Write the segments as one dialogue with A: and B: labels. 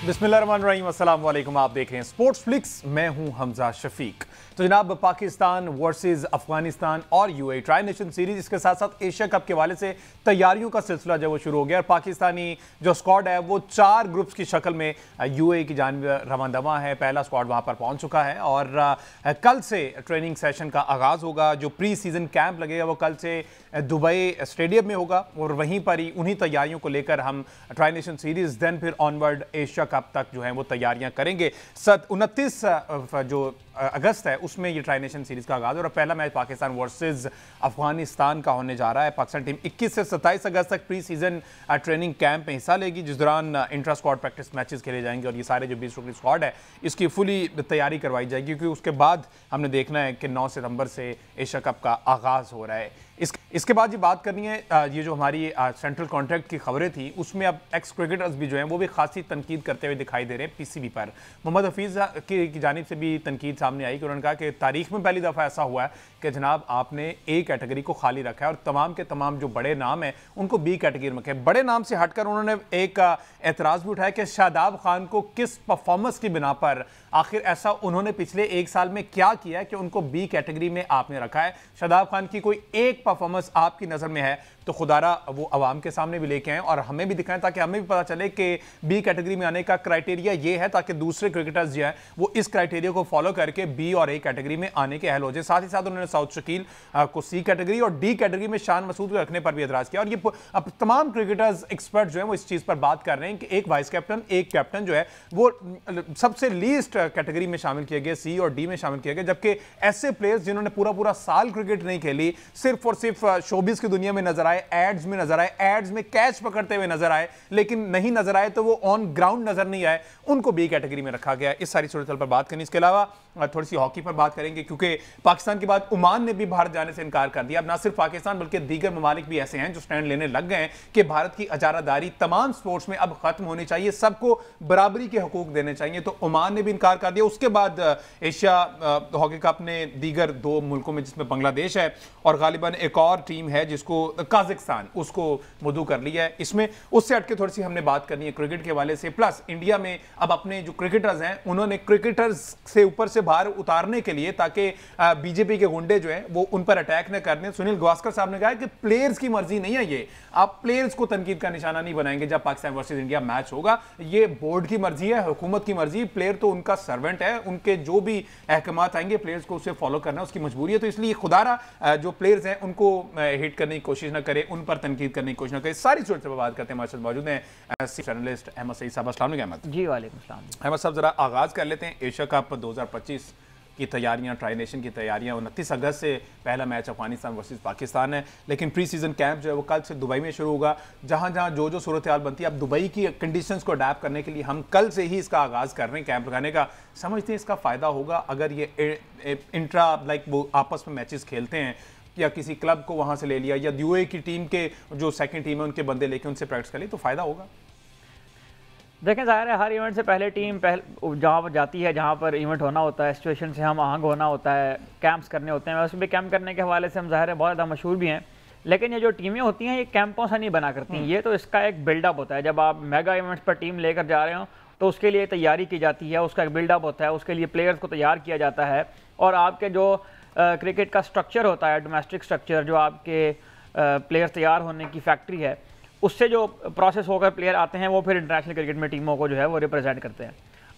A: बिस्मिल्लाहिर्रहमानिर्रहीम, अस्सलाम वालेकुम। आप देख रहे हैं स्पोर्ट्स फ्लिक्स, मैं हूं हमजा शफीक। तो जनाब, पाकिस्तान वर्सेस अफगानिस्तान और यूएई ट्राई नेशन सीरीज, इसके साथ साथ एशिया कप के हवाले से तैयारियों का सिलसिला जो वो शुरू हो गया। और पाकिस्तानी जो स्क्वाड है वो 4 ग्रुप्स की शक्ल में यूएई की जानिब रवांदवा है। पहला स्क्वाड वहां पर पहुंच चुका है और कल से ट्रेनिंग सेशन का आगाज होगा। जो प्री सीजन कैंप लगेगा वो कल से दुबई स्टेडियम में होगा और वहीं पर ही उन्हीं तैयारियों को लेकर हम ट्राई नेशन सीरीज देन फिर ऑनवर्ड एशिया कप तक जो है वो तैयारियां करेंगे। 29 जो अगस्त है उसमें ये ट्राई नेशन सीरीज का आगाज और पहला मैच पाकिस्तान वर्सेस अफगानिस्तान का होने जा रहा है। पाकिस्तान टीम 21 से 27 अगस्त तक प्री सीजन ट्रेनिंग कैंप में हिस्सा लेगी, जिस दौरान इंट्रा स्क्वाड प्रैक्टिस मैचेस खेले जाएंगे और ये सारे जो 20 रुकनी स्क्वाड है इसकी फुली तैयारी करवाई जाएगी, क्योंकि उसके बाद हमने देखना है कि 9 सितंबर से एशिया कप का आगाज हो रहा है। इसके बाद ये बात करनी है, ये जो हमारी सेंट्रल कॉन्ट्रैक्ट की खबरें थी उसमें अब एक्स क्रिकेटर्स भी जो हैं वो भी खासी तनकीद करते हुए दिखाई दे रहे हैं पीसीबी पर। मोहम्मद हफीज़ की जानिब से भी तनकीद सामने आई कि उन्होंने कहा कि तारीख में पहली दफ़ा ऐसा हुआ है कि जनाब आपने ए कैटेगरी को खाली रखा है और तमाम के तमाम जो बड़े नाम हैं उनको बी कैटेगरी में रखे। बड़े नाम से हटकर उन्होंने एक एतराज़ भी उठाया कि शादाब खान को किस परफॉर्मेंस की बिना पर आखिर ऐसा उन्होंने पिछले 1 साल में क्या किया है कि उनको बी कैटेगरी में आपने रखा है। शादाब खान की कोई एक परफॉर्मेंस आपकी नज़र में है तो खुदारा वो अवाम के सामने भी लेके आए और हमें भी दिखाएं, ताकि हमें भी पता चले कि बी कैटेगरी में आने का क्राइटेरिया ये है, ताकि दूसरे क्रिकेटर्स जो है वो इस क्राइटेरिया को फॉलो करके बी और ए कैटेगरी में आने के अहल हो जाए। साथ ही साथ उन्होंने साउथ शकील को सी कैटेगरी और डी कैटेगरी में शान मसूद को रखने पर भी एतराज किया। और ये अब तमाम क्रिकेटर्स एक्सपर्ट जो है वो इस चीज़ पर बात कर रहे हैं कि एक वाइस कैप्टन एक कैप्टन जो है वो सबसे लीस्ट कैटेगरी में शामिल किया गया, सी और डी में शामिल किया गया, जबकि ऐसे प्लेयर्स जिन्होंने पूरा साल क्रिकेट नहीं खेली, सिर्फ और सिर्फ शोबिस की दुनिया में नजर आए, एड्स में नजर आए, एड्स में कैच पकड़ते हुए नजर आए, लेकिन नहीं नजर आए तो वो ऑन ग्राउंड नजर नहीं आए, उनको बी कैटेगरी में रखा गया। इस सारी सूरत पर बात करनी, इसके अलावा थोड़ी सी हॉकी पर बात करेंगे, क्योंकि पाकिस्तान के बाद ओमान ने भी भारत जाने से इनकार कर दिया। अब ना सिर्फ पाकिस्तान बल्कि दीगर ममालिक भी ऐसे हैं जो स्टैंड लेने लग गए हैं कि भारत की अजारादारी तमाम स्पोर्ट्स में अब खत्म होनी चाहिए, सबको बराबरी के हकूक देने चाहिए। तो ओमान ने भी इनकार कर दिया। उसके बाद एशिया हॉकी कप ने दीगर 2 मुल्कों में, जिसमें बांग्लादेश है और गालिबन एक और टीम है जिसको काजाकिस्तान, उसको मुद्दू कर लिया है। इसमें उससे हटके थोड़ी सी हमने बात करनी है क्रिकेट के हवाले से। प्लस इंडिया में अब अपने जो क्रिकेटर्स हैं उन्होंने क्रिकेटर्स से ऊपर से बाहर उतारने के लिए, ताकि बीजेपी के गुंडे जो हैं वो उन पर अटैक न करने, सुनील गावस्कर साहब ने कहा कि प्लेयर्स की मर्जी नहीं है, ये आप प्लेयर्स को तनकीद का निशाना नहीं बनाएंगे जब पाकिस्तान वर्सेस इंडिया मैच होगा। ये बोर्ड की मर्जी है, हुकूमत की मर्जी, प्लेयर तो उनका सर्वेंट है, उनके जो भी अहकामात आएंगे प्लेयर्स को उसे फॉलो करना उसकी मजबूरी है। तो इसलिए खुदारा जो प्लेयर्स हैं उनको हिट करने की कोशिश न करे, उन पर तनकीद करने की कोशिश न करे। सारी सूरत से बात करते हैं। हमारे साथ मौजूद हैं जर्नलिस्ट अहमद सईद साहब। अस्सलाम वालेकुम अहमद
B: जी। वालेकुम सलाम।
A: अहमद साहब, जरा आगाज कर लेते हैं एशिया कप 2025 की तैयारियां, ट्राई नेशन की तैयारियां। 29 अगस्त से पहला मैच अफगानिस्तान वर्सेस पाकिस्तान है, लेकिन प्री सीजन कैंप जो है वो कल से दुबई में शुरू होगा। जहां जहां जो सूरत हाल बनती है, अब दुबई की कंडीशंस को अडेप्ट करने के लिए हम कल से ही इसका आगाज़ कर रहे हैं कैंप लगाने का। समझते हैं इसका फ़ायदा होगा अगर ये इंट्रा लाइक वो आपस में मैचेस खेलते हैं, या किसी क्लब को वहाँ से ले लिया, या यूएई की टीम के जो सेकंड टीम है उनके बंदे लेके उनसे प्रैक्टिस कर ली, तो फ़ायदा होगा।
B: देखें, ज़ाहिर है हर इवेंट से पहले टीम जहाँ पर जाती है, जहाँ पर इवेंट होना होता है, सिचुएशन से हम आहंग होना होता है, कैंप्स करने होते हैं। वैसे भी कैंप करने के हवाले से हम ज़ाहिर है बहुत ज़्यादा मशहूर भी हैं, लेकिन ये जो टीमें होती हैं ये कैंपों से नहीं बना करती। ये तो इसका एक बिल्डअप होता है। जब आप मेगा इवेंट्स पर टीम लेकर जा रहे हो तो उसके लिए तैयारी की जाती है, उसका एक बिल्डअप होता है, उसके लिए प्लेयर्स को तैयार किया जाता है। और आपके जो क्रिकेट का स्ट्रक्चर होता है, डोमेस्टिक स्ट्रक्चर, जो आपके प्लेयर्स तैयार होने की फैक्ट्री है, उससे जो प्रोसेस होकर प्लेयर आते हैं वो फिर इंटरनेशनल क्रिकेट में टीमों को जो है वो रिप्रेजेंट करते हैं।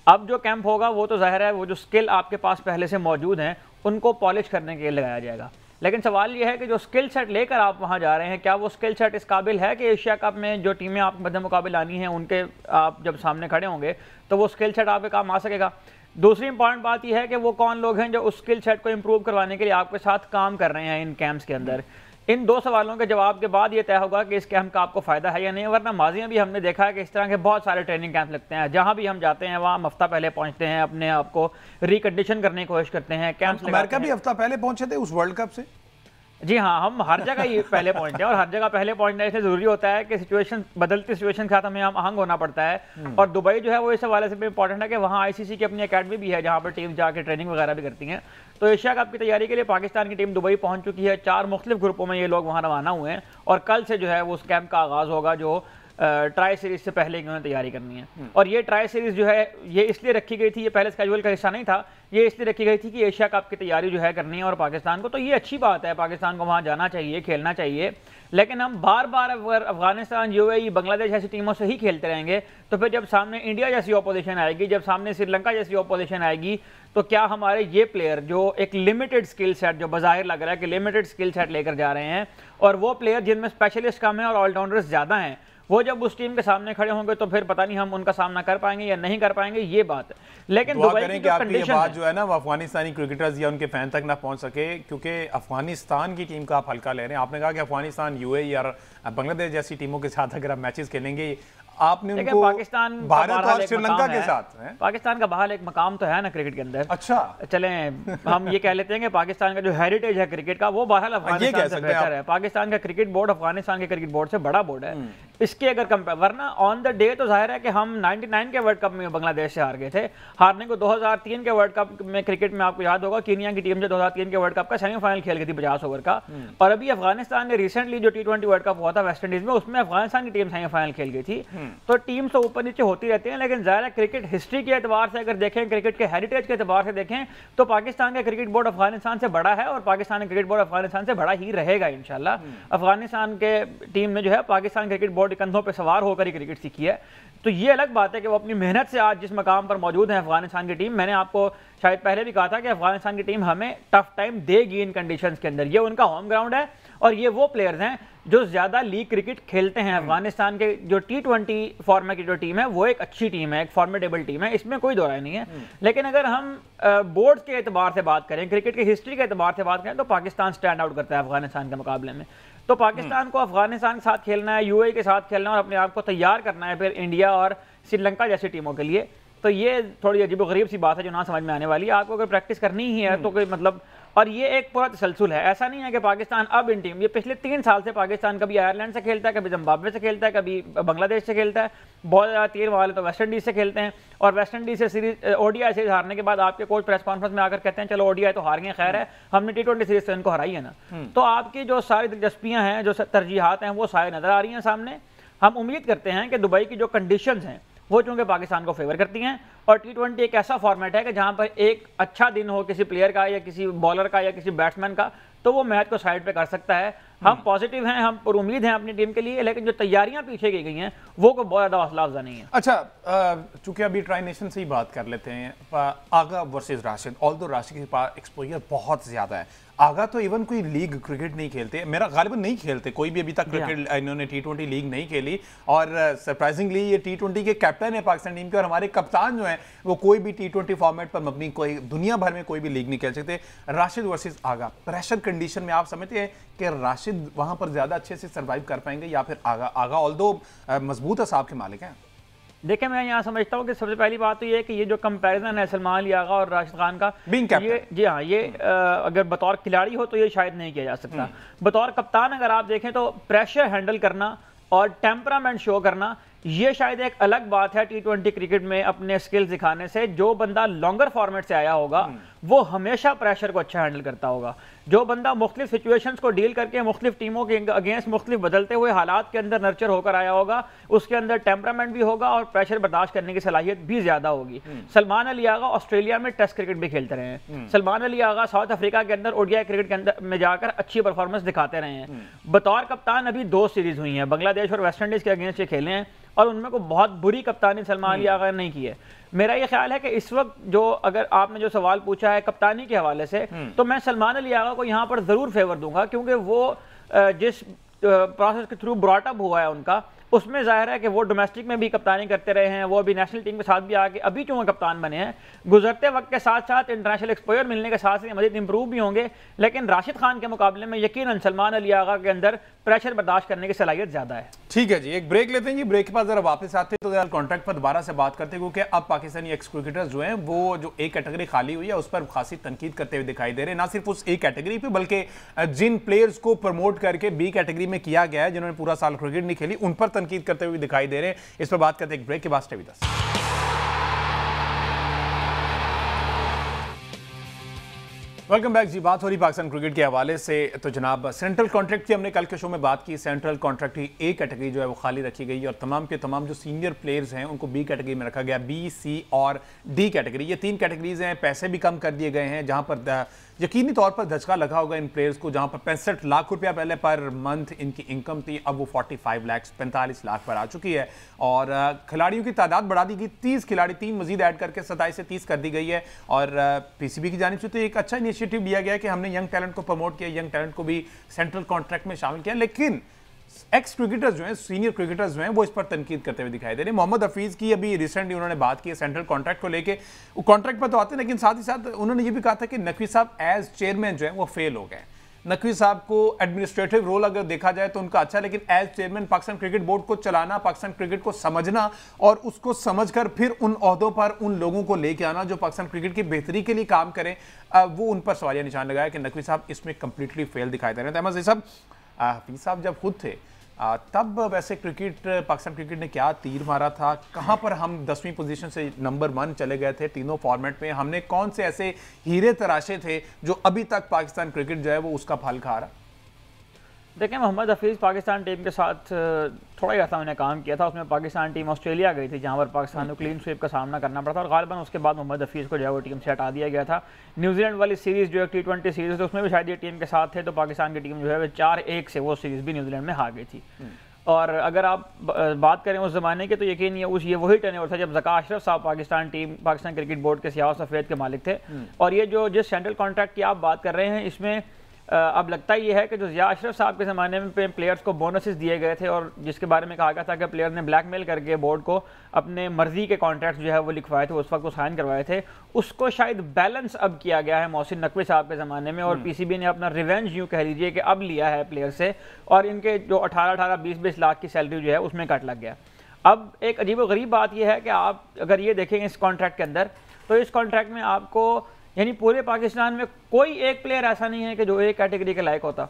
B: अब जो कैंप होगा वो तो ज़ाहिर है वो जो स्किल आपके पास पहले से मौजूद हैं उनको पॉलिश करने के लिए लगाया जाएगा। लेकिन सवाल ये है कि जो स्किल सेट लेकर आप वहाँ जा रहे हैं, क्या वो स्किल सेट इस काबिल है कि एशिया कप में जो टीमें आप मध्य मुकाबले आनी हैं उनके आप जब सामने खड़े होंगे तो वो स्किल सेट आपके काम आ सकेगा। दूसरी इंपॉर्टेंट बात यह है कि वो कौन लोग हैं जो उस स्किल सेट को इम्प्रूव करवाने के लिए आपके साथ काम कर रहे हैं इन कैंप्स के अंदर। इन 2 सवालों के जवाब के बाद ये तय होगा कि इस कैंप का आपको फ़ायदा है या नहीं। वरना माजी में भी हमने देखा है कि इस तरह के बहुत सारे ट्रेनिंग कैंप लगते हैं, जहाँ भी हम जाते हैं वहाँ हफ्ता पहले पहुँचते हैं, अपने आप को रिकंडीशन करने की कोशिश करते हैं। कैंप
A: अमेरिका भी हफ्ता पहले पहुंचे थे उस वर्ल्ड कप से।
B: जी हाँ, हम हर जगह ही पहले पहुंचते हैं और हर जगह पहले पहुंचना इसलिए ज़रूरी होता है कि सिचुएशन बदलती सिचुएशन के साथ हमें आहंग होना पड़ता है। और दुबई जो है वो इस हवाले से भी इंपॉर्टेंट है कि वहाँ आईसीसी की अपनी अकेडमी भी है जहाँ पर टीम जाके ट्रेनिंग वगैरह भी करती हैं। तो एशिया कप की तैयारी के लिए पाकिस्तान की टीम दुबई पहुँच चुकी है। 4 मुख्तलिफ ग्रुपों में ये लोग वहाँ रवाना हुए हैं और कल से जो है वो उस कैंप का आगाज़ होगा जो ट्राई सीरीज से पहले इन्होंने तैयारी करनी है। और ये ट्राई सीरीज जो है ये इसलिए रखी गई थी, ये पहले स्केड्यूल का हिस्सा नहीं था, ये इसलिए रखी गई थी कि एशिया कप की तैयारी जो है करनी है और पाकिस्तान को, तो ये अच्छी बात है, पाकिस्तान को वहाँ जाना चाहिए, खेलना चाहिए। लेकिन हम बार बार अगर अफगानिस्तान, यूएई, बांग्लादेश ऐसी टीमों से ही खेलते रहेंगे तो फिर जब सामने इंडिया जैसी ऑपोजिशन आएगी, जब सामने श्रीलंका जैसी ऑपोजिशन आएगी, तो क्या हमारे ये प्लेयर जो एक लिमिटेड स्किल सेट, जो बाज़ाहिर लग रहा है कि लिमिटेड स्किल सेट लेकर जा रहे हैं, और वो प्लेयर जिनमें स्पेशलिस्ट कम है और ऑलराउंडर्स ज़्यादा हैं, वो जब उस टीम के सामने खड़े होंगे तो फिर पता नहीं हम उनका सामना कर पाएंगे या नहीं कर पाएंगे, ये बात है। लेकिन
A: दुआ करें कि आपकी ये बात जो है ना वो अफगानिस्तानी क्रिकेटर्स या उनके फैन तक ना पहुंच सके, क्योंकि अफगानिस्तान की टीम का आप हल्का ले रहे हैं। आपने कहा कि अफगानिस्तान, यूएई और बांग्लादेश जैसी टीमों के साथ अगर आप मैचेस खेलेंगे, आपने उनको
B: पाकिस्तान
A: भारत और श्रीलंका के साथ
B: पाकिस्तान का बहाल एक मकाम तो है ना क्रिकेट के अंदर।
A: अच्छा,
B: चलें हम ये कह लेते हैं कि पाकिस्तान का जो हेरिटेज है क्रिकेट का, वो बहरहाल अफगानिस्तान से बेहतर है। पाकिस्तान का क्रिकेट बोर्ड अफगानिस्तान के क्रिकेट बोर्ड से बड़ा बोर्ड है। इसके अगर कंपेयर, वरना ऑन द डे तो जाहिर है कि हम 99 के वर्ल्ड कप में बांग्लादेश से हार गए थे। हारने को 2003 के वर्ल्ड कप में क्रिकेट में आपको याद होगा कीनिया की टीम से 2003 के वर्ल्ड कप का सेमीफाइनल खेल गई थी 50 ओवर का। और अभी अफगानिस्तान ने रिसेंटली जो T20 वर्ल्ड कप हुआ था वेस्ट इंडीज में, उसमें अफगानिस्तान की टीम सेमीफाइनल खेल गई थी। तो टीम तो ऊपर नीचे होती रहती है, लेकिन ज़्यादा क्रिकेट हिस्ट्री के एतबार से अगर देखें, क्रिकेट के हेरिटेज के एतबार से देखें, तो पाकिस्तान का क्रिकेट बोर्ड अफगानिस्तान से बड़ा है और पाकिस्तान का क्रिकेट बोर्ड अफगानिस्तान से बड़ा ही रहेगा इंशाल्लाह। अफगानिस्तान के टीम ने जो है पाकिस्तान क्रिकेट बोर्ड के कंधों पर सवार होकर ही क्रिकेट सीखी है। तो ये अलग बात है कि वो अपनी मेहनत से आज जिस मकाम पर मौजूद है अफगानिस्तान की टीम। मैंने आपको शायद पहले भी कहा था कि अफगानिस्तान की टीम हमें टफ टाइम देगी इन कंडीशंस के अंदर। ये उनका होम ग्राउंड है और ये वो प्लेयर्स हैं जो ज़्यादा लीग क्रिकेट खेलते हैं। अफगानिस्तान के जो T20 फॉर्मेट की जो टीम है वो एक अच्छी टीम है, एक फॉर्मेडेबल टीम है, इसमें कोई दो राय नहीं है। लेकिन अगर हम बोर्ड के एतबार से बात करें, क्रिकेट की हिस्ट्री के एतबार से बात करें, तो पाकिस्तान स्टैंड आउट करता है अफगानिस्तान के मुकाबले में। तो पाकिस्तान को अफगानिस्तान के साथ खेलना है, यूएई के साथ खेलना है और अपने आप को तैयार करना है फिर इंडिया और श्रीलंका जैसी टीमों के लिए। तो ये थोड़ी अजीबोगरीब सी बात है जो ना समझ में आने वाली है। आपको अगर प्रैक्टिस करनी ही है तो कोई मतलब, और ये एक पूरा तसलसल है। ऐसा नहीं है कि पाकिस्तान अब इन टीम, ये पिछले 3 साल से पाकिस्तान कभी आयरलैंड से खेलता है, कभी जिम्बाब्वे से खेलता है, कभी बांग्लादेश से खेलता है, बहुत ज़्यादा तीर वाले तो वेस्ट इंडीज़ से खेलते हैं। और वेस्ट इंडीज़ से सीरीज ओडीआई सीरीज हारने के बाद आपके कोच प्रेस कॉन्फ्रेंस में आकर कहते हैं चलो ओडीआई तो हार गए, खैर है हमने T20 सीरीज से इनको हराई है ना। तो आपकी जो सारी दिलचस्पियाँ हैं, जो तरजीहात हैं, वो सारी नज़र आ रही हैं सामने। हम उम्मीद करते हैं कि दुबई की जो कंडीशंस हैं वो चूंकि पाकिस्तान को फेवर करती हैं, और T20 एक ऐसा फॉर्मेट है कि जहां पर एक अच्छा दिन हो किसी प्लेयर का या किसी बॉलर का या किसी बैट्समैन का, तो वो मैच को साइड पे कर सकता है। हम पॉजिटिव हैं, हम पर उम्मीद हैं अपनी टीम के लिए, लेकिन जो तैयारियां पीछे की गई हैं वो को बहुत ज़्यादा हौसला अफजा नहीं है।
A: अच्छा, चूंकि अभी ट्राई नेशन से ही बात कर लेते हैं, आगा वर्सेस राशिद। ऑल्दो राशिद के पास एक्सपोजर बहुत ज़्यादा है। आगा तो इवन कोई लीग क्रिकेट नहीं खेलते, मेरा गालिबन नहीं खेलते, कोई भी अभी तक क्रिकेट इन्होंने T20 लीग नहीं खेली। और सरप्राइजिंगली ये T20 के कैप्टन है पाकिस्तान टीम के, और हमारे कप्तान जो हैं वो कोई भी T20 फॉर्मेट पर मबनी कोई दुनिया भर में कोई भी लीग नहीं खेल सकते। राशिद वर्सेस आगा, प्रेशर कंडीशन में आप समझते हैं कि राशिद वहां पर ज्यादा अच्छे से सर्वाइव कर पाएंगे या फिर आगा? आगा ऑल्दो मजबूत असाब के मालिक हैं।
B: देखिए, मैं यहाँ समझता हूँ कि सबसे पहली बात तो ये है कि ये जो कंपैरिजन है सलमान अली आगा और राशिद खान का, ये जी हाँ, ये अगर बतौर खिलाड़ी हो तो ये शायद नहीं किया जा सकता। बतौर कप्तान अगर आप देखें तो प्रेशर हैंडल करना और टेम्परामेंट शो करना, ये शायद एक अलग बात है T20 क्रिकेट में अपने स्किल्स दिखाने से। जो बंदा लॉन्गर फॉर्मेट से आया होगा वो हमेशा प्रेशर को अच्छा हैंडल करता होगा। जो बंदा मुख्तलिफ सिचुएशंस को डील करके मुख्तलिफ टीमों के अगेंस्ट मुख्तलिफ बदलते हुए हालात के अंदर नर्चर होकर आया होगा, उसके अंदर टेम्परामेंट भी होगा और प्रेशर बर्दाश्त करने की सलाहियत भी ज्यादा होगी। सलमान अली आगा ऑस्ट्रेलिया में टेस्ट क्रिकेट भी खेलते रहे हैं। सलमान अली आगा साउथ अफ्रीका के अंदर ओडीआई क्रिकेट के अंदर में जाकर अच्छी परफॉर्मेंस दिखाते रहे हैं। बतौर कप्तान अभी 2 सीरीज हुई हैं, बांग्लादेश और वेस्ट इंडीज के अगेंस्ट ये खेले हैं और उनमें को बहुत बुरी कप्तानी सलमान अली आगा ने नहीं की है। मेरा ये ख्याल है कि इस वक्त जो, अगर आपने जो सवाल पूछा है कप्तानी के हवाले से, तो मैं सलमान अली आगा को यहाँ पर जरूर फेवर दूंगा, क्योंकि वो जिस प्रोसेस के थ्रू ब्रॉट अप हुआ है उनका, उसमें जाहिर है कि वो डोमेस्टिक में भी कप्तानी करते रहे हैं, वो अभी नेशनल टीम के साथ भी आके अभी क्यों कप्तान बने हैं। गुजरते वक्त के साथ साथ इंटरनेशनल एक्सपोजर मिलने के साथ साथ मजीद इंप्रूव भी होंगे, लेकिन राशिद खान के मुकाबले में यकीनन सलमान अली आगा के अंदर प्रेशर बर्दाश्त करने की सलाहियत ज्यादा है।
A: ठीक है जी, एक ब्रेक लेते हैं जी। ब्रेक के बाद जरा वापस आते हैं तो कॉन्ट्रैक्ट पर दोबारा से बात करते हैं, क्योंकि अब पाकिस्तानी एक्स क्रिकेटर्स जो हैं वो जो एक कैटेगरी खाली हुई है उस पर खासी तनकीद करते हुए दिखाई दे रहे हैं। ना सिर्फ उस एक कैटेगरी पे, बल्कि जिन प्लेयर्स को प्रमोट करके बी कैटेगरी में किया गया है, जिन्होंने पूरा साल क्रिकेट नहीं खेली, उन पर तनकीद करते हुए दिखाई दे रहे हैं। इस पर बात करते हैं एक ब्रेक के बाद। Stay with us. Welcome back जी। बात हो रही पाकिस्तान क्रिकेट के हवाले से, तो जनाब सेंट्रल कॉन्ट्रैक्ट की हमने कल के शो में बात की। सेंट्रल कॉन्ट्रैक्ट की ए कैटेगरी जो है वो खाली रखी गई और तमाम के तमाम जो सीनियर प्लेयर्स हैं उनको बी कैटेगरी में रखा गया। बी, सी और डी कैटेगरी, ये 3 कैटेगरीज हैं। पैसे भी कम कर दिए गए हैं, जहां पर यकीनी तौर पर धचका लगा होगा इन प्लेयर्स को। जहां पर 65 लाख रुपया पहले पर मंथ इनकी इनकम थी, अब वो 45 लाख 45 लाख पर आ चुकी है। और खिलाड़ियों की तादाद बढ़ा दी गई, 30 खिलाड़ी 3 मजीद ऐड करके 27 से 30 कर दी गई है। और पीसीबी की जानिब से तो एक अच्छा इनिशिएटिव लिया गया है कि हमने यंग टैलेंट को प्रमोट किया, यंग टैलेंट को भी सेंट्रल कॉन्ट्रैक्ट में शामिल किया। लेकिन एक्स क्रिकेटर्स जो हैं, सीनियर क्रिकेटर्स जो हैं, वो इस पर तनकीद करते हुए दिखाई दे रहे हैं। मोहम्मद हफीज की अभी रिसेंटली उन्होंने बात की है सेंट्रल कॉन्ट्रैक्ट को लेके। वो कॉन्ट्रैक्ट पर तो आते हैं, लेकिन साथ ही साथ उन्होंने ये भी कहा था कि नकवी साहब एज चेयरमैन जो है वो फेल हो गए। नकवी साहब को एडमिनिस्ट्रेटिव रोल अगर देखा जाए तो उनका अच्छा, लेकिन as chairman Pakistan cricket board को चलाना, पाकिस्तान क्रिकेट को समझना और उसको समझकर फिर उन ओहदों पर उन लोगों को लेके आना जो पाकिस्तान क्रिकेट की बेहतरी के लिए काम करें, वो उन पर सवालिया निशान लगाया कि नकवी साहब इसमें कंप्लीटली फेल दिखाई दे रहे हैं। अहमद साहब, हफीज साहब जब खुद थे तब वैसे पाकिस्तान क्रिकेट ने क्या तीर मारा था, कहां पर हम 10वीं पोजीशन से नंबर 1 चले गए थे तीनों फॉर्मेट में, हमने कौन से ऐसे हीरे तराशे थे जो अभी तक पाकिस्तान क्रिकेट जो है वो उसका फल खा रहा?
B: देखिए, मोहम्मद हफीज़ पाकिस्तान टीम के साथ थोड़ा ही अर्सा मैंने काम किया था। उसमें पाकिस्तान टीम ऑस्ट्रेलिया गई थी जहां पर पाकिस्तान को क्लीन स्वीप का सामना करना पड़ा था और गालिबन उसके बाद मोहम्मद हफीज़ को जो है वो टीम से हटा दिया गया था। न्यूजीलैंड वाली सीरीज़ जो है T20 सीरीज़ थी उसमें भी शायद ये टीम के साथ थे, तो पाकिस्तान की टीम जो है 4-1 से वो सीरीज़ भी न्यूजीलैंड में हार गई थी। और अगर आप बात करें उस ज़माने के, तो यकीन ये वही टेन्योर था जब ज़का अशरफ साहब पाकिस्तान क्रिकेट बोर्ड के सियाह सफ़ेद के मालिक थे। और ये जिस सेंट्रल कॉन्ट्रैक्ट की आप बात कर रहे हैं, इसमें अब लगता ये है कि जो ज़िया अशरफ साहब के ज़माने में प्लेयर्स को बोनसेस दिए गए थे और जिसके बारे में कहा गया था कि प्लेयर ने ब्लैकमेल करके बोर्ड को अपने मर्जी के कॉन्ट्रैक्ट जो है वो लिखवाए थे, उस वक्त वो साइन करवाए थे, उसको शायद बैलेंस अब किया गया है मोहसिन नकवी साहब के ज़माने में। और पीसीबी ने अपना रिवेंज यूँ कह लीजिए कि अब लिया है प्लेयर से, और इनके जो 18-18, 20-20 लाख की सैलरी जो है उसमें कट लग गया। अब एक अजीब व गरीब बात यह है कि आप अगर ये देखेंगे इस कॉन्ट्रैक्ट के अंदर, तो इस कॉन्ट्रैक्ट में आपको यानी पूरे पाकिस्तान में कोई एक प्लेयर ऐसा नहीं है कि जो एक कैटेगरी के लायक होता।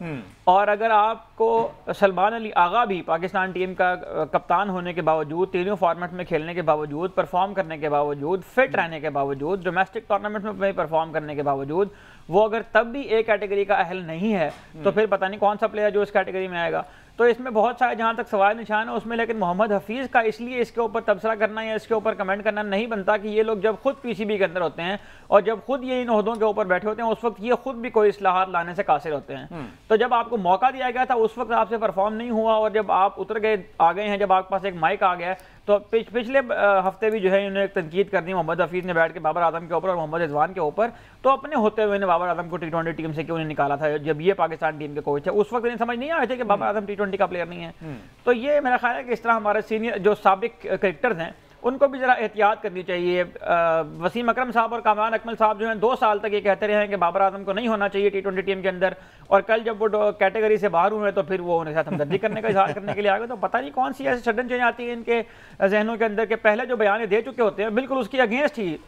B: और अगर आपको सलमान अली आगा भी पाकिस्तान टीम का कप्तान होने के बावजूद, तीनों फॉर्मेट में खेलने के बावजूद, परफॉर्म करने के बावजूद, फिट रहने के बावजूद, डोमेस्टिक टूर्नामेंट में परफॉर्म करने के बावजूद वो अगर तब भी एक कैटेगरी का अहल नहीं है, तो फिर पता नहीं कौन सा प्लेयर जो इस कैटेगरी में आएगा। तो इसमें बहुत सारे जहाँ तक सवाल निशान है उसमें, लेकिन मोहम्मद हफीज़ का इसलिए इसके ऊपर तबसरा करना या इसके ऊपर कमेंट करना नहीं बनता कि ये लोग जब खुद पीसीबी के अंदर होते हैं और जब खुद ये इन ओहदों के ऊपर बैठे होते हैं, उस वक्त ये खुद भी कोई इस्लाहात लाने से कासिर होते हैं। तो जब आपको मौका दिया गया था उस वक्त आपसे परफॉर्म नहीं हुआ, और जब आप उतर गए आ गए हैं, जब आपके पास एक माइक आ गया, तो पिछले हफ्ते भी जो है इन्होंने एक तनकीद कर दी मोहम्मद हफीज़ ने बैठ के बाबर आजम के ऊपर और मोहम्मद रिजवान के ऊपर। तो अपने होते हुए ने बाबर आजम को T20 टीम से क्यों नहीं निकाला था जब ये पाकिस्तान टीम के कोच है? उस वक्त इन्हें समझ नहीं आए थे कि बाबर आजम T20 का प्लेयर नहीं है। तो ये मेरा ख्याल है कि इस तरह हमारे सीनियर जो साबिक क्रिकेटर्स हैं उनको भी जरा एहतियात करनी चाहिए। वसीम अकरम साहब और कामरान अकमल साहब जो हैं 2 साल तक ये कहते रहे हैं कि बाबर आजम को नहीं होना चाहिए T20 टीम के अंदर, और कल जब वो कैटेगरी से बाहर हुए तो फिर वो उनके साथ हमदर्दी करने का इजहार करने के लिए आ गए। तो पता नहीं कौन सी ऐसी सडन चेंज आती है इनके जहनों के अंदर के पहले जो बयान दे चुके होते हैं बिल्कुल उसकी अगेंस्ट ही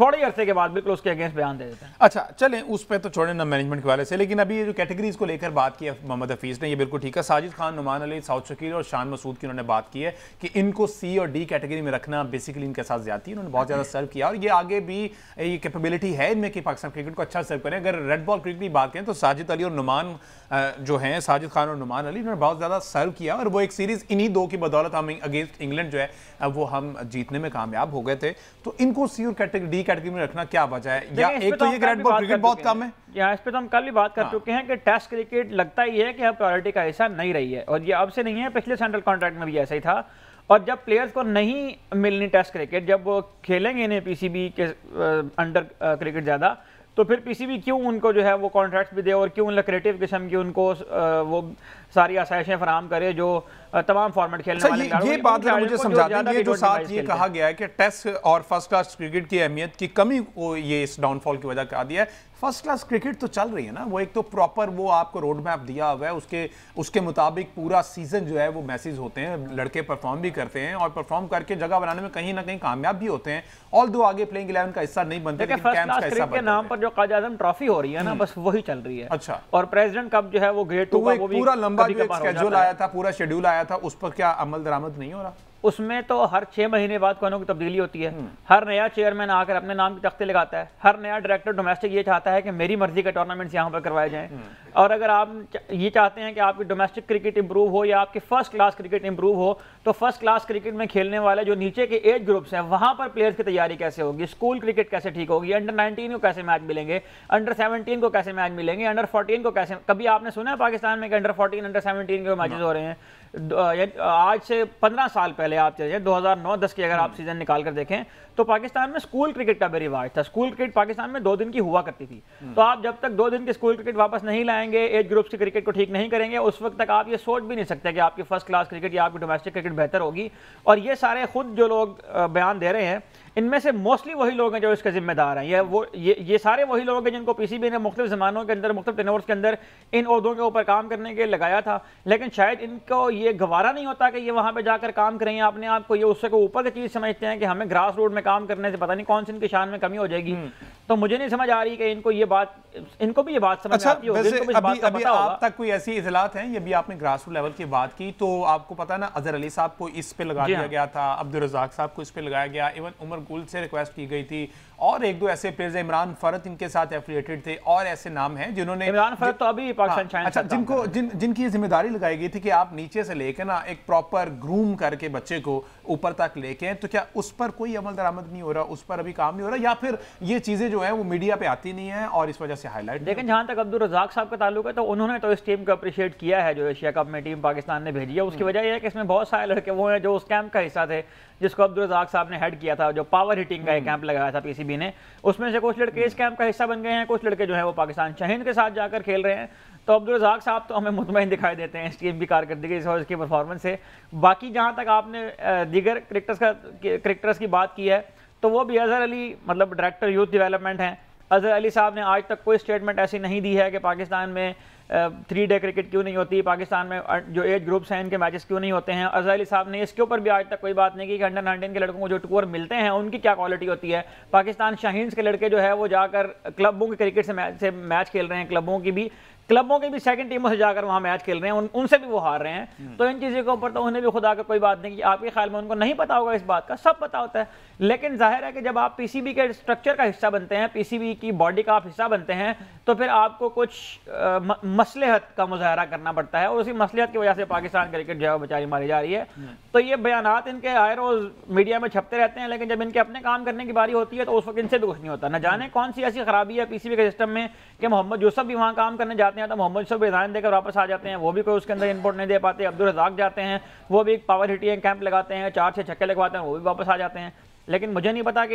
B: थोड़े ही अरसे के बाद बिल्कुल उसके अगेंस्ट बयान दे देते हैं।
A: अच्छा चलें उस पर तो छोड़े ना मैनेजमेंट के वाले से, लेकिन अभी ये जो कैटेगरीज को लेकर बात की है मोहम्मद हफीज़ ने, ये बिल्कुल ठीक है। साजिद खान, नुमान अली, साउद शकील और शान मसूद की उन्होंने बात की है कि इनको सी और डी कैटेगरी में रखना बेसिकली इनके साथ ज्यादा, उन्होंने बहुत ज्यादा सर्व किया और ये आगे भी ये कैपेबिलिटी है इनमें कि पाकिस्तान क्रिकेट को अच्छा सर्व करें। अगर रेड बॉल क्रिकेट की बात करें तो साजिद अली और नुमान जो हैं, साजिद खान और नुमान अली, उन्होंने बहुत ज्यादा सर्व किया और वो एक सीरीज इन्हीं 2 की बदौलत हम अगेंस्ट इंग्लैंड जो है वो हम जीतने में कामयाब हो गए थे। तो इनको सी और डी कैटेगरी में रखना क्या वजह है? या एक तो ये रेड बॉल क्रिकेट बहुत कम है,
B: यहाँ इस पे तो हम कल भी बात कर चुके हैं कि टेस्ट क्रिकेट लगता ही है कि अब प्रायोरिटी का हिस्सा नहीं रही है, और ये अब से नहीं है, पिछले सेंट्रल कॉन्ट्रैक्ट में भी ऐसा ही था। और जब प्लेयर्स को नहीं मिलनी टेस्ट क्रिकेट, जब वो खेलेंगे इन्हें पीसीबी के अंडर क्रिकेट ज़्यादा, तो फिर पीसीबी क्यों उनको जो है वो कॉन्ट्रैक्ट्स भी दे और क्यों लक्रेटिव किस्म की उनको वो सारी आसाइशें फराहम करे जो तमाम फॉर्मेट खेलने वाले खिलाड़ियों।
A: ये बात मुझे समझा दीजिए, जो साथ ये कहा गया है कि टेस्ट और फर्स्ट क्लास क्रिकेट की अहमियत की कमी को ये इस डाउनफॉल की वजह कहा दिया है। फर्स्ट क्लास क्रिकेट तो चल रही है ना, वो एक तो प्रॉपर वो आपको रोड मैप दिया हुआ है, उसके मुताबिक पूरा सीजन जो है वो मैसेज होते हैं, लड़के परफॉर्म भी करते हैं और परफॉर्म करके जगह बनाने में कहीं ना कहीं कामयाब भी होते हैं। ऑल दो आगे प्लेइंग 11 का हिस्सा नहीं बनते, लेकिन कैंप्स का हिस्सा बनते हैं।
B: नाम पर जो क़ायद आज़म ट्रॉफी हो रही है ना, बस वही चल रही है।
A: अच्छा,
B: और प्रेसिडेंट कप जो है वो ग्रेड 2 का वो भी
A: पूरा लंबा जो स्केड्यूल आया था, पूरा शेड्यूल आया था, उस पर क्या अमल दरामद नहीं हो रहा?
B: उसमें तो हर 6 महीने बाद कोनों की तब्दीली होती है, हर नया चेयरमैन आकर अपने नाम की तख्ते लगाता है, हर नया डायरेक्टर डोमेस्टिक ये चाहता है कि मेरी मर्जी के टूर्नामेंट्स यहाँ पर करवाए जाएं। और अगर आप ये चाहते हैं कि आपकी डोमेस्टिक क्रिकेट इंप्रूव हो या आपकी फर्स्ट क्लास क्रिकेट इंप्रूव हो, तो फर्स्ट क्लास क्रिकेट में खेलने वाले जो नीचे के एज ग्रुप्स हैं वहाँ पर प्लेयर्स की तैयारी कैसे होगी, स्कूल क्रिकेट कैसे ठीक होगी, अंडर 19 को कैसे मैच मिलेंगे, अंडर 17 को कैसे मैच मिलेंगे, अंडर 14 को कैसे, कभी आपने सुना है पाकिस्तान में कि अंडर 14 अंडर 17 के मैचेस हो रहे हैं? आज से 15 साल पहले आप चलिए 2009-10 की अगर आप सीजन निकाल कर देखें तो पाकिस्तान में स्कूल क्रिकेट का भी रिवाज था। स्कूल क्रिकेट पाकिस्तान में 2 दिन की हुआ करती थी। तो आप जब तक 2 दिन की स्कूल क्रिकेट वापस नहीं लाएंगे, एज ग्रुप्स की क्रिकेट को ठीक नहीं करेंगे, उस वक्त तक आप ये सोच भी नहीं सकते कि आपकी फर्स्ट क्लास क्रिकेट या आपकी डोमेस्टिक क्रिकेट बेहतर होगी। और ये सारे खुद जो लोग बयान दे रहे हैं, इनमें से मोस्टली वही लोग हैं जो इसके जिम्मेदार हैं। ये सारे वही लोग हैं जिनको पीसीबी ने मुख्तलिफ ज़मानों के अंदर, मुख्तलिफ टेन्योर्स के अंदर इन ओहदों के ऊपर काम करने के लगाया था, लेकिन शायद इनको ये गवारा नहीं होता कि ये वहाँ पे जाकर काम करें। अपने आप को ये उससे को ऊपर की चीज़ समझते हैं कि हमें ग्रास रूट में काम करने से पता नहीं कौन सी इनकी शान में कमी हो जाएगी। तो मुझे नहीं समझ आ रही कि इनको भी ये बात समझ आती होगी।
A: अभी आप तक कोई ऐसी इतलात हैं? ये भी आपने ग्रास रूट लेवल की बात की, तो आपको पता है ना, अजहर अली साहब को इस पे लगा दिया गया था, अब्दुल रज़ाक साहब को इस पे लगाया गया, इवन उमर गुल से रिक्वेस्ट की गई थी, और 1-2 ऐसे प्लेयर्स, इमरान फरत इनके साथ एफिलिएटेड थे, और ऐसे नाम हैं जिन्होंने,
B: इमरान फरत तो अभी पाकिस्तान शाइन,
A: अच्छा, जिनकी जिम्मेदारी लगाई गई थी कि आप नीचे से लेकर ना एक प्रॉपर ग्रूम करके बच्चे को ऊपर तक लेके, तो क्या उस पर कोई अमल दरामद नहीं हो रहा, उस पर अभी काम नहीं हो रहा, या फिर ये चीजें जो है वो मीडिया पे आती नहीं है और इस वजह से हाईलाइट?
B: लेकिन जहां तक अब्दुल रज़ाक साहब का ताल्लुक है, तो उन्होंने तो इस टीम को अप्रिशिएट किया है जो एशिया कप में टीम पाकिस्तान ने भेजी है। उसकी वजह यह है कि इसमें बहुत सारे लड़के वो हैं जो उस कैंप का हिस्सा थे जिसको अब्दुल रज़ाक साहब ने हेड किया था, जो पावर हिटिंग का एक कैंप लगाया था पीसीबी ने। उसमें से कुछ लड़के इस कैंप का हिस्सा बन गए हैं, कुछ लड़के जो है वो पाकिस्तान शाहीन के साथ जाकर खेल रहे हैं। तो अब्दुल रज़ाक साहब तो हमें मुतमईन दिखाई देते हैं इस टीम की कारकर्दगी और इसकी परफॉर्मेंस से। बाकी जहाँ तक आपने दीगर क्रिकेटर्स की बात की है, तो वो भी अजहर अली, मतलब डायरेक्टर यूथ डेवलपमेंट हैं, अजहर अली साहब ने आज तक कोई स्टेटमेंट ऐसी नहीं दी है कि पाकिस्तान में 3 डे क्रिकेट क्यों नहीं होती, पाकिस्तान में जो एज ग्रुप्स हैं इनके मैचेस क्यों नहीं होते हैं। अजहर अली साहब ने इसके ऊपर भी आज तक कोई बात नहीं की कि अंडर 19 के लड़कों को जो टूर मिलते हैं उनकी क्या क्वालिटी होती है। पाकिस्तान शाहीन्स के लड़के जो है वो जाकर क्लबों के क्रिकेट से मैच खेल रहे हैं, क्लबों के भी सेकंड टीमों से जाकर वहां मैच खेल रहे हैं, उनसे भी वो हार रहे हैं। तो इन चीज़ों के ऊपर तो उन्हें भी खुदा का कोई बात नहीं की। आपके ख्याल में उनको नहीं पता होगा इस बात का? सब पता होता है। लेकिन जाहिर है कि जब आप पीसीबी के स्ट्रक्चर का हिस्सा बनते हैं, पीसीबी की बॉडी का आप हिस्सा बनते हैं, तो फिर आपको कुछ मसलहत का मुजाहरा करना पड़ता है, और उसी मसलहत की वजह से पाकिस्तान क्रिकेट जो है बेचारी मारी जा रही है। तो ये बयानात इनके आए रोज मीडिया में छपते रहते हैं, लेकिन जब इनके अपने काम करने की बारी होती है तो उस वक्त इनसे भी कुछ नहीं होता। न जाने कौन सी ऐसी खराबी है पीसीबी के सिस्टम में कि मोहम्मद यूसुफ भी वहाँ काम करने जाते हैं तो मोहम्मद यूसुफ रिजाइन देकर वापस आ जाते हैं, वो भी कोई उसके अंदर इनपुट नहीं दे पाते। अब्दुल रज़ाक जाते हैं, वो भी एक पावर हिटिंग कैंप लगाते हैं, 4-6 छक्के लगवाते हैं, वो भी वापस आ जाते हैं। लेकिन मुझे नहीं पता कि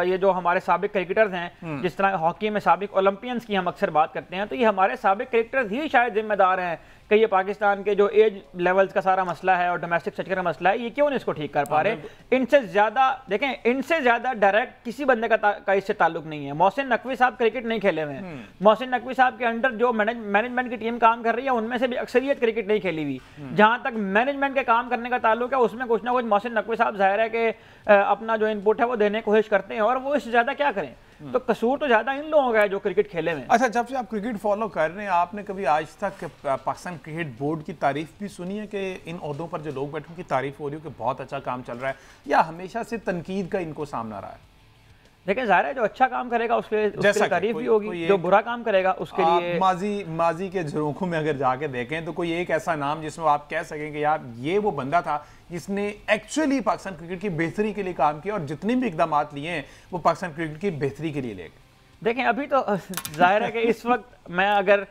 B: ये जो हमारे साबिक क्रिकेटर्स हैं, जिस तरह हॉकी में साबिक ओलंपियंस की हम अक्सर बात करते हैं, तो ये हमारे साबिक क्रिकेटर्स ही शायद जिम्मेदार हैं कि ये पाकिस्तान के जो एज लेवल्स का सारा मसला है और डोमेस्टिक स्ट्रक्चर का मसला है, ये क्यों नहीं इसको ठीक कर पा रहे। इनसे ज़्यादा डायरेक्ट किसी बंदे का इससे ताल्लुक नहीं है। मोहसिन नकवी साहब क्रिकेट नहीं खेले हुए हैं। मोहसिन नकवी साहब के अंडर जो मैनेजमेंट की टीम काम कर रही है, उनमें से भी अक्सरियत क्रिकेट नहीं खेली हुई। जहां तक मैनेजमेंट के काम करने का ताल्लुक है, उसमें कुछ ना कुछ मोहसिन नकवी साहब जाहिर है कि अपना जो इनपुट है वो देने की कोशिश करते हैं, और वो इससे ज्यादा क्या करें। तो कसूर तो ज्यादा इन लोगों का है जो क्रिकेट खेले में।
A: अच्छा, जब से आप क्रिकेट फॉलो कर रहे हैं, आपने कभी आज तक पाकिस्तान क्रिकेट बोर्ड की तारीफ भी सुनी है कि इन ओहदों पर जो लोग बैठे उनकी तारीफ हो रही हो कि बहुत अच्छा काम चल रहा है, या हमेशा से तनकीद का इनको सामना रहा है?
B: लेकिन जाहिर है जो अच्छा काम करेगा उसके लिए तारीफ भी होगी, जो बुरा काम करेगा उसके लिए।
A: माजी के झरोखों में अगर जाके देखें तो कोई एक ऐसा नाम जिसमें आप कह सकें कि यार ये वो बंदा था जिसने एक्चुअली पाकिस्तान क्रिकेट की बेहतरी के लिए काम किया, और जितने भी इकदाम लिए हैं वो पाकिस्तान क्रिकेट की बेहतरी के लिए ले गए?
B: देखें, अभी तो जाहिर है कि इस वक्त मैं अगर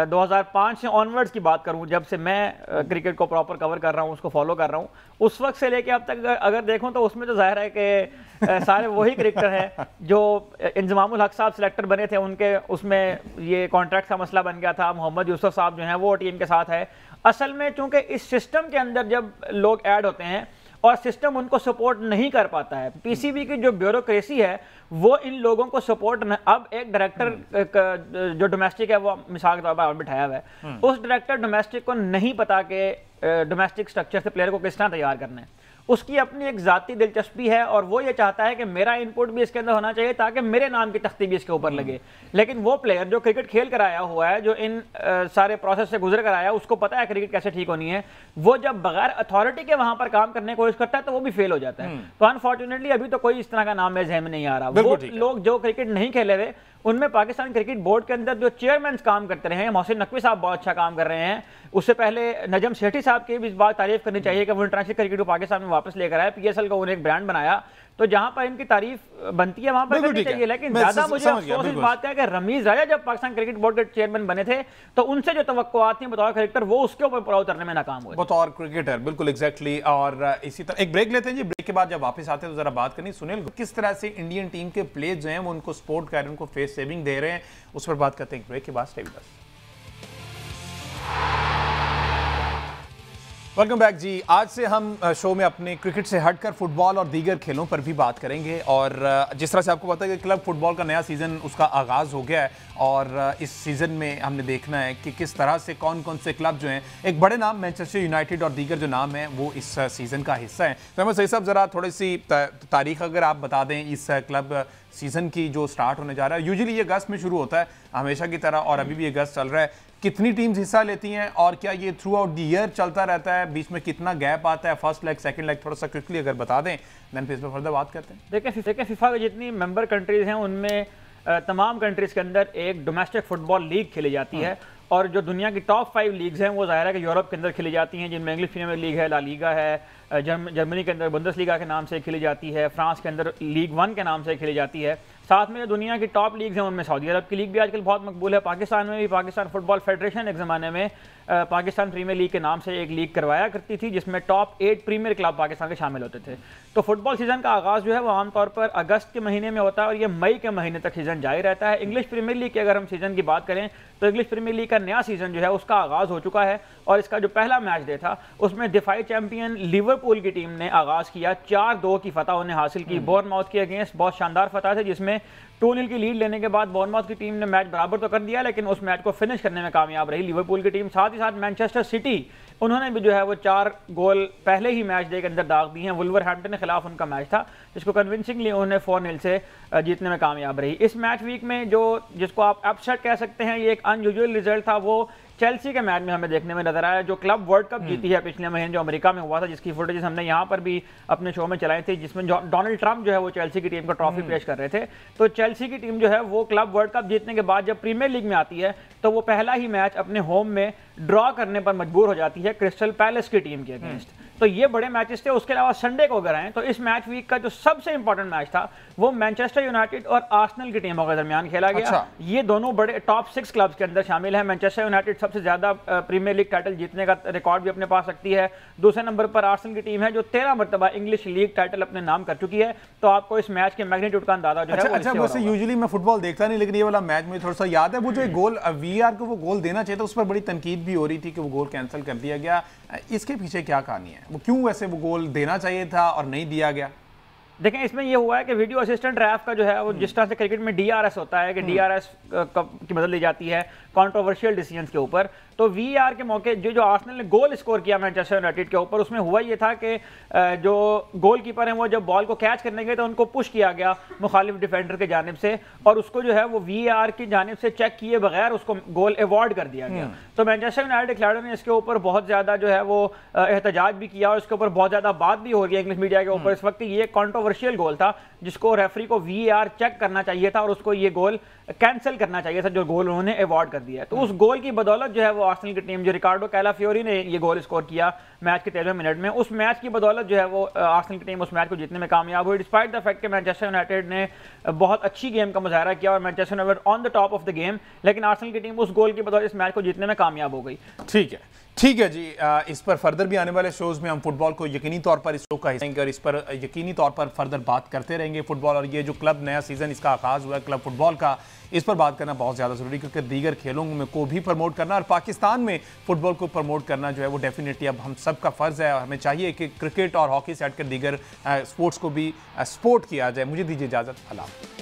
B: 2005 से ऑनवर्ड्स की बात करूं, जब से मैं क्रिकेट को प्रॉपर कवर कर रहा हूं, उसको फॉलो कर रहा हूं, उस वक्त से लेके अब तक अगर देखूं तो उसमें तो जाहिर है कि सारे वही क्रिकेटर हैं जो इंजमामुल हक साहब सिलेक्टर बने थे, उनके उसमें ये कॉन्ट्रैक्ट का मसला बन गया था। मोहम्मद यूसुफ साहब जो हैं वो टीम के साथ है। असल में चूंकि इस सिस्टम के अंदर जब लोग ऐड होते हैं और सिस्टम उनको सपोर्ट नहीं कर पाता है, पीसीबी की जो ब्यूरोक्रेसी है वो इन लोगों को सपोर्ट अब एक डायरेक्टर जो डोमेस्टिक है, वो मिसाल के तौर पर बिठाया हुआ है, उस डायरेक्टर डोमेस्टिक को नहीं पता कि डोमेस्टिक स्ट्रक्चर से प्लेयर को किस तरह तैयार करना है। उसकी अपनी एक जाती दिलचस्पी है और वो ये चाहता है कि मेरा इनपुट भी इसके अंदर होना चाहिए ताकि मेरे नाम की तख्ती भी इसके ऊपर लगे। लेकिन वो प्लेयर जो क्रिकेट खेल कर आया हुआ है, जो इन सारे प्रोसेस से गुजर कर आया, उसको पता है क्रिकेट कैसे ठीक होनी है, वो जब बगैर अथॉरिटी के वहां पर काम करने की कोशिश करता है तो वो भी फेल हो जाता है। तो अनफॉर्चुनेटली अभी तो कोई इस तरह का नाम मेरे ज़हन में नहीं आ रहा। वो लोग जो क्रिकेट नहीं खेले हुए, उनमें पाकिस्तान क्रिकेट बोर्ड के अंदर जो चेयरमैन काम करते रहे हैं, मोहसिन नकवी साहब बहुत अच्छा काम कर रहे हैं। उससे पहले नजम सेठी साहब की भी इस बात तारीफ करनी चाहिए कि वो इंटरनेशनल क्रिकेट को पाकिस्तान में वापस लेकर आए, पीएसएल को उन्हें एक ब्रांड बनाया। तो जहां पर इनकी तारीफ बनती है वहां पर करनी चाहिए। लेकिन ज्यादा मुझे अफसोस इस बात का है कि रमीज राजा जब पाकिस्तान क्रिकेट बोर्ड के चेयरमैन बने थे तो उनसे जो तवक्कुआत थी बतौर क्रिकेटर, वो उसके ऊपर पूरा उतरने में नाकाम हुए
A: बतौर क्रिकेटर। बिल्कुल एग्जैक्टली। और इसी तरह एक ब्रेक लेते हैं जी, ब्रेक के बाद जब वापस आते हैं तो जरा बात करनी सुनील, किस तरह से इंडियन टीम के प्लेयर्स जो हैं वो उनको सपोर्ट कर रहे हैं, उनको फेस सेविंग दे रहे हैं, उस पर बात करते हैं ब्रेक के बाद। Stay with us. Welcome back जी। आज से हम शो में अपने क्रिकेट से हटकर फुटबॉल और दीगर खेलों पर भी बात करेंगे। और जिस तरह से आपको पता है कि क्लब फुटबॉल का नया सीज़न उसका आगाज़ हो गया है और इस सीज़न में हमने देखना है कि किस तरह से कौन कौन से क्लब जो हैं, एक बड़े नाम मैनचेस्टर यूनाइटेड और दीगर जो नाम हैं वो इस सीज़न का हिस्सा हैं। तो हमें सही साहब ज़रा थोड़ी सी तारीख अगर आप बता दें इस क्लब सीज़न की जो स्टार्ट होने जा रहा है। यूजुअली ये अगस्त में शुरू होता है हमेशा की तरह और अभी भी अगस्त चल रहा है। कितनी टीम्स हिस्सा लेती हैं और क्या ये थ्रू आउट द ईयर चलता रहता है, बीच में कितना गैप आता है, फर्स्ट लेग सेकंड लेग, थोड़ा सा क्विकली अगर बता दें देन फिर इस पर फर्दर बात करते हैं।
B: देखिए फीफा की जितनी मेंबर कंट्रीज हैं उनमें तमाम कंट्रीज के अंदर एक डोमेस्टिक फुटबॉल लीग खेली जाती है और जो दुनिया की टॉप 5 लीग्स हैं वो ज़ाहिर है कि यूरोप के अंदर खेली जाती हैं, जिनमें इंग्लिश प्रीमियर लीग है, ला लीगा है, जर्मनी के अंदर बुंदेसलीगा के नाम से खेली जाती है, फ्रांस के अंदर लीग 1 के नाम से खेली जाती है। साथ में जो दुनिया की टॉप लीग्स हैं उनमें सऊदी अरब की लीग भी आजकल बहुत मकबूल है। पाकिस्तान में भी पाकिस्तान फुटबॉल फेडरेशन एक ज़माने में पाकिस्तान प्रीमियर लीग के नाम से एक लीग करवाया करती थी जिसमें टॉप 8 प्रीमियर क्लब पाकिस्तान के शामिल होते थे। तो फुटबॉल सीज़न का आगाज़ जो है वो आमतौर पर अगस्त के महीने में होता है और ये मई के महीने तक सीज़न जारी रहता है। इंग्लिश प्रीमियर लीग की अगर हम सीज़न की बात करें तो इंग्लिश प्रीमियर लीग का नया सीज़न जो है उसका आगाज़ हो चुका है और इसका जो पहला मैच डे था उसमें डिफाई चैंपियन लिवरपूल की टीम ने आगाज़ किया। 4-2 की फतह उन्हें हासिल की बोर्नमाउथ के अगेंस्ट। बहुत शानदार फतह थे जिसमें 2-0 की लीड लेने के बाद बोर्नमाउथ की टीम ने मैच बराबर तो कर दिया लेकिन उस मैच को फिनिश करने में कामयाब रही लिवरपूल की टीम। साथ ही साथ मैनचेस्टर सिटी उन्होंने भी जो है वो 4 गोल पहले ही मैच डे के अंदर दाग दिए हैं। वुल्वरहैम्पटन के खिलाफ उनका मैच था जिसको कन्विंसिंगली उन्होंने 4-0 से जीतने में कामयाब रही। इस मैच वीक में जो जिसको आप अपसेट कह सकते हैं, ये एक अनयूजुअल रिजल्ट था, वो चेल्सी के मैच में हमें देखने में नजर आया जो क्लब वर्ल्ड कप जीती है पिछले महीने जो अमेरिका में हुआ था, जिसकी फुटेज हमने यहाँ पर भी अपने शो में चलाई थी, जिसमें डोनाल्ड ट्रंप जो है वो चेल्सी की टीम को ट्रॉफी पेश कर रहे थे। तो चेल्सी की टीम जो है वो क्लब वर्ल्ड कप जीतने के बाद जब प्रीमियर लीग में आती है तो वो पहला ही मैच अपने होम में ड्रॉ करने पर मजबूर हो जाती है क्रिस्टल पैलेस की टीम के अगेंस्ट। तो ये बड़े मैचेस थे। उसके अलावा संडे को अगर आए तो इस मैच वीक का जो सबसे इंपॉर्टेंट मैच था वो मैनचेस्टर यूनाइटेड और आर्सेनल की टीमों के दरमियान खेला गया।
A: अच्छा।
B: ये दोनों बड़े टॉप 6 क्लब्स के अंदर शामिल है। मैनचेस्टर यूनाइटेड सबसे ज्यादा प्रीमियर लीग टाइटल जीतने का रिकॉर्ड भी अपने पास रखती है। दूसरे नंबर पर आर्सेनल की टीम है जो 13 मरतबा इंग्लिश लीग टाइटल अपने नाम कर चुकी है। तो आपको इस मैच के मैग्नीट्यूड का अंदाजा जो है
A: अच्छा वैसे यूजुअली मैं फुटबॉल देखता नहीं लेकिन ये वाला मैच मुझे थोड़ा सा याद है। वो जो एक गोल वीआर को वो गोल देना चाहिए था उस पर बड़ी तनकीद भी हो रही थी कि वो गोल कैंसिल कर दिया गया। इसके पीछे क्या कहानी है, वो क्यों वैसे वो गोल देना चाहिए था और नहीं दिया गया?
B: देखें इसमें ये हुआ है कि वीडियो असिस्टेंट रैफ का जो है वो जिस तरह से क्रिकेट में डीआरएस होता है कि डीआरएस की मदद ली जाती है कंट्रोवर्शियल डिसीजंस के ऊपर, तो वीआर के मौके जो आर्सेनल ने गोल स्कोर किया मैनचेस्टर यूनाइटेड के ऊपर, उसमें हुआ ये था कि जो गोलकीपर हैं वो जब बॉल को कैच करने गए तो उनको पुश किया गया मुखालिफ डिफेंडर के जानिब से और उसको जो है वो वीआर की जानिब से चेक किए बगैर उसको गोल अवॉर्ड कर दिया गया। तो मैनचेस्टर यूनाइटेड खिलाड़ियों ने इसके ऊपर बहुत ज़्यादा जो है वो एहतजाज भी किया और इसके ऊपर बहुत ज़्यादा बात भी हो रही है इंग्लिश मीडिया के ऊपर इस वक्त। ये कंट्रोवर्शियल गोल था जिसको रेफरी को वीआर चेक करना चाहिए था और उसको ये गोल कैंसिल करना चाहिए था जो गोल उन्होंने अवॉर्ड कर दिया है। तो उस गोल की बदौलत जो है वो आर्सेनल की टीम जो रिकार्डो कैलाफियोरी ने ये गोल स्कोर किया मैच के 13वें मिनट में, उस मैच की बदौलत जो है वो आर्सेनल की टीम उस मैच को जीतने में कामयाब हुई डिस्पाइट द फैक्ट कि मैनचेस्टर यूनाइटेड ने बहुत अच्छी गेम का मुजाहरा किया और Manchester United on the top of the game, लेकिन आर्सेनल की टीम उस गोल की बदौलत इस मैच को जीतने में कामयाब हो गई।
A: ठीक है जी। इस पर फर्दर भी आने वाले शोज में हम फुटबॉल को यकीनी तौर पर इस शो का हिस्सा और इस पर यकीनी तौर पर फर्दर बात करते रहेंगे फुटबॉल। और ये जो क्लब नया सीजन इसका आगाज हुआ है क्लब फुटबॉल का, इस पर बात करना बहुत ज़्यादा ज़रूरी क्योंकि दीगर खेलों में को भी प्रमोट करना और पाकिस्तान में फुटबॉल को प्रमोट करना जो है वो डेफिनेटली अब हम सबका फ़र्ज़ है और हमें चाहिए कि क्रिकेट और हॉकी से हटकर दीगर स्पोर्ट्स को भी सपोर्ट किया जाए। मुझे दीजिए इजाज़त। अल्लाह।